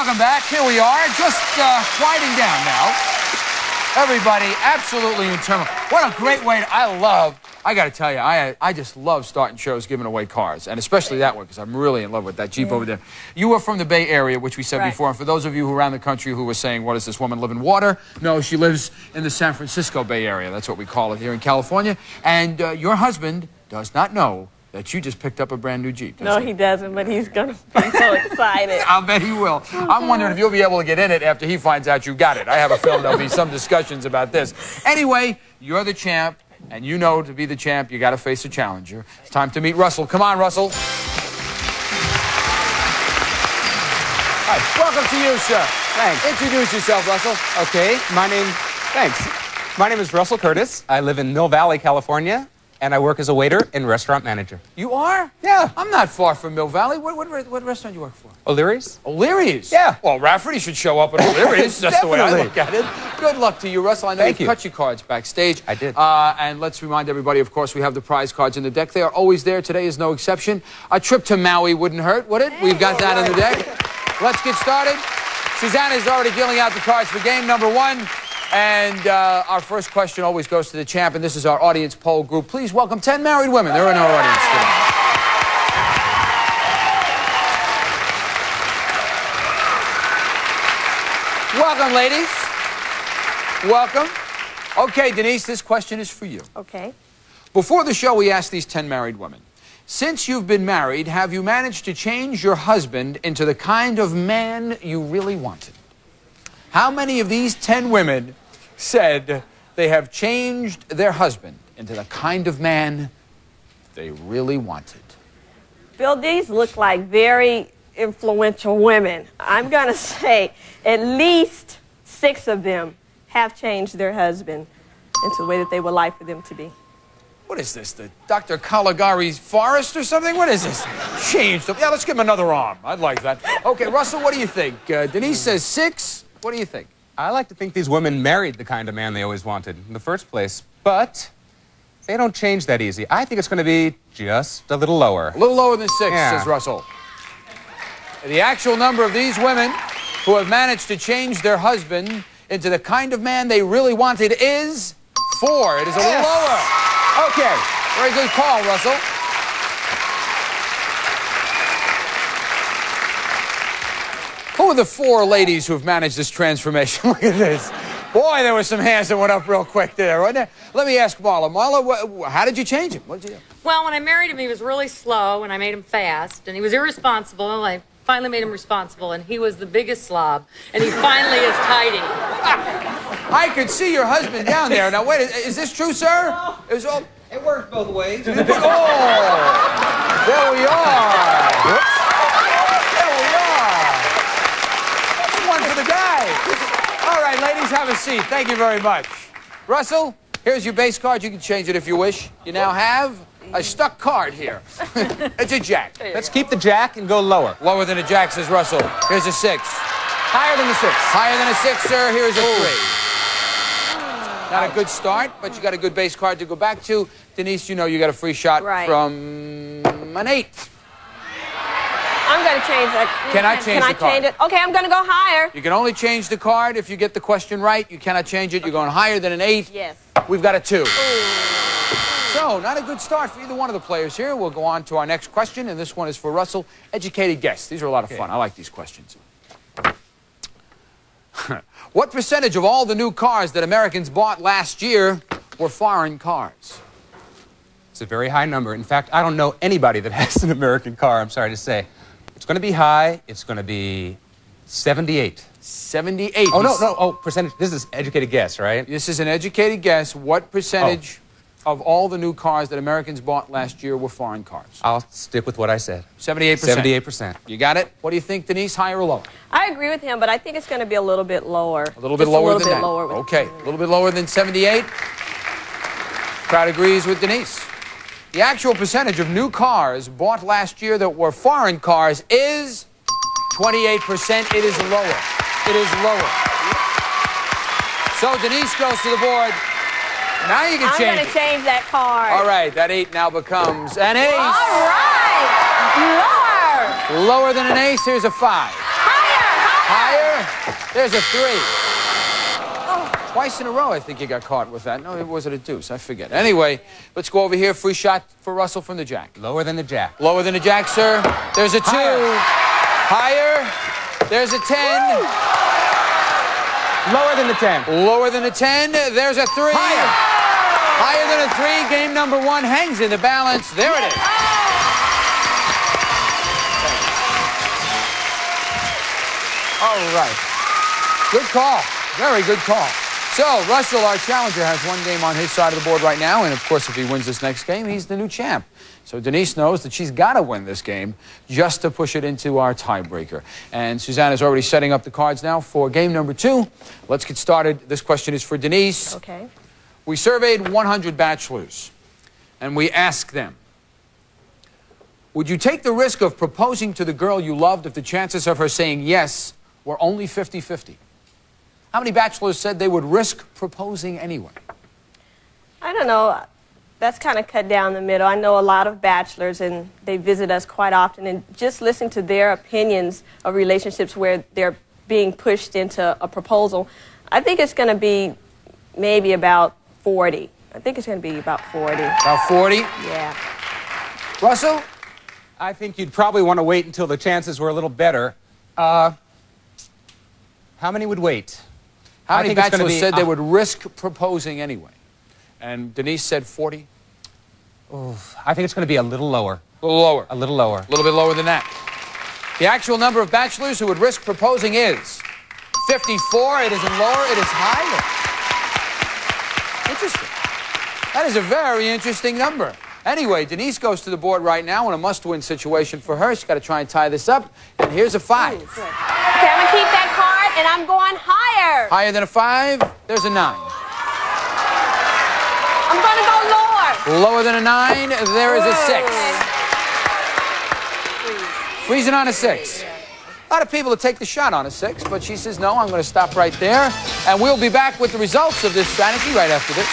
Welcome back. Here we are, just winding down now. Everybody, absolutely internal. What a great way to, I got to tell you, I just love starting shows giving away cars, and especially that one, because I'm really in love with that Jeep over there. You were from the Bay Area, which we said before, and for those of you who are around the country who were saying, what, does this woman live in water? No, she lives in the San Francisco Bay Area. That's what we call it here in California. And your husband does not know that you just picked up a brand new Jeep. No, he doesn't, but he's going to be so excited. I'll bet he will. Oh, I'm wondering if you'll be able to get in it after he finds out you got it. I have a feeling there'll be some discussions about this. Anyway, you're the champ, and you know to be the champ, you got to face a challenger. It's time to meet Russell. Come on, Russell. Hi. Welcome to you, sir. Thanks. Introduce yourself, Russell. Okay, thanks. My name is Russell Curtis. I live in Mill Valley, California, and I work as a waiter and restaurant manager. You are? Yeah. I'm not far from Mill Valley. What restaurant do you work for? O'Leary's? O'Leary's? Yeah. Well, Rafferty should show up at O'Leary's. That's the way I look at it. Good luck to you, Russell. I know you cut your cards backstage. I did. And let's remind everybody, of course, we have the prize cards in the deck. They are always there. Today is no exception. A trip to Maui wouldn't hurt, would it? We've got that in the deck. Let's get started. Susanna's already dealing out the cards for game number 1. And our first question always goes to the champ, and this is our audience poll group. Please welcome 10 married women. They're in our audience today. Welcome, ladies. Welcome. Okay, Denise, this question is for you. Okay. Before the show, we asked these 10 married women, since you've been married, have you managed to change your husband into the kind of man you really wanted? How many of these 10 women said they have changed their husband into the kind of man they really wanted? Bill, these look like very influential women. I'm going to say at least 6 of them have changed their husband into the way that they would like for them to be. What is this, the Dr. Caligari's forest or something? What is this? Changed them. Yeah, let's give him another arm. I'd like that. Okay, Russell, what do you think? Denise says 6. What do you think? I like to think these women married the kind of man they always wanted in the first place, but they don't change that easy. I think it's going to be just a little lower. A little lower than 6, says Russell. The actual number of these women who have managed to change their husband into the kind of man they really wanted is 4. It is a little lower. Okay, very good call, Russell. Who are the 4 ladies who have managed this transformation? Look at this. Boy, there were some hands that went up real quick there, wasn't there? Let me ask Marla. Marla, how did you change him? What did you do? Well, when I married him, he was really slow, and I made him fast, and he was irresponsible. I finally made him responsible, and he was the biggest slob, and he finally is tidy. I could see your husband down there. Now, wait, is this true, sir? No. It works both ways. Oh, there we are. Whoops. There we are. That's one for the guy. All right, ladies, have a seat. Thank you very much. Russell, here's your base card. You can change it if you wish. You now have a stuck card here. It's a jack. Let's keep the jack and go lower. Lower than a jack, says Russell. Here's a 6. Higher than a 6. Higher than a 6, sir. Here's a 3. Not a good start, but you got a good base card to go back to. Denise, you know you got a free shot from an 8. I'm going to change that. Can I change the card? Change it? Okay, I'm going to go higher. You can only change the card if you get the question right. You cannot change it. You're going higher than an 8. Yes. We've got a 2. Ooh. So, not a good start for either one of the players here. We'll go on to our next question, and this one is for Russell. Educated guess. These are a lot of fun. I like these questions. What percentage of all the new cars that Americans bought last year were foreign cars? It's a very high number. In fact, I don't know anybody that has an American car, I'm sorry to say. It's going to be high. It's going to be 78. 78. Oh, no. Oh, percentage. This is educated guess, right? This is an educated guess. What percentage of all the new cars that Americans bought last year were foreign cars? I'll stick with what I said. 78%. 78%. You got it? What do you think, Denise? Higher or lower? I agree with him, but I think it's going to be a little bit lower. A little bit lower than that? Okay. A little bit lower than 78. Crowd agrees with Denise. The actual percentage of new cars bought last year that were foreign cars is 28%. It is lower. It is lower. So Denise goes to the board. Now you can change it. I'm going to change that card. All right, that 8 now becomes an ace. All right. Lower. Lower than an ace, here's a 5. Higher. Higher. There's a 3. Twice in a row, I think you got caught with that. No, was it a deuce? I forget. Anyway, let's go over here. Free shot for Russell from the jack. Lower than the jack. Lower than the jack, sir. There's a 2. Higher. There's a 10. Lower than the 10. Lower than a 10. There's a 3. Higher. Higher than a 3. Game number 1 hangs in the balance. There it is. All right. Good call. Very good call. So, Russell, our challenger, has 1 game on his side of the board right now. And, of course, if he wins this next game, he's the new champ. So Denise knows that she's got to win this game just to push it into our tiebreaker. And Suzanne is already setting up the cards now for game number 2. Let's get started. This question is for Denise. Okay. We surveyed 100 bachelors, and we asked them, would you take the risk of proposing to the girl you loved if the chances of her saying yes were only 50-50? How many bachelors said they would risk proposing anyway? I don't know. That's kind of cut down the middle. I know a lot of bachelors, and they visit us quite often, and just listening to their opinions of relationships where they're being pushed into a proposal, I think it's going to be maybe about 40. I think it's going to be about 40. About 40? Yeah. Russell? I think you'd probably want to wait until the chances were a little better. How many would wait? How many bachelors said they would risk proposing anyway? And Denise said 40? Oh, I think it's going to be a little lower. A little lower. A little lower. A little bit lower than that. The actual number of bachelors who would risk proposing is 54. It isn't lower. It is higher. Interesting. That is a very interesting number. Anyway, Denise goes to the board right now in a must-win situation for her. She's got to try and tie this up. And here's a 5. Okay, I'm going to keep that card, and I'm going higher. Higher than a 5, there's a 9. I'm going to go lower. Lower than a 9, there is a 6. Freezing on a 6. A lot of people that take the shot on a 6, but she says, no, I'm going to stop right there. And we'll be back with the results of this strategy right after this.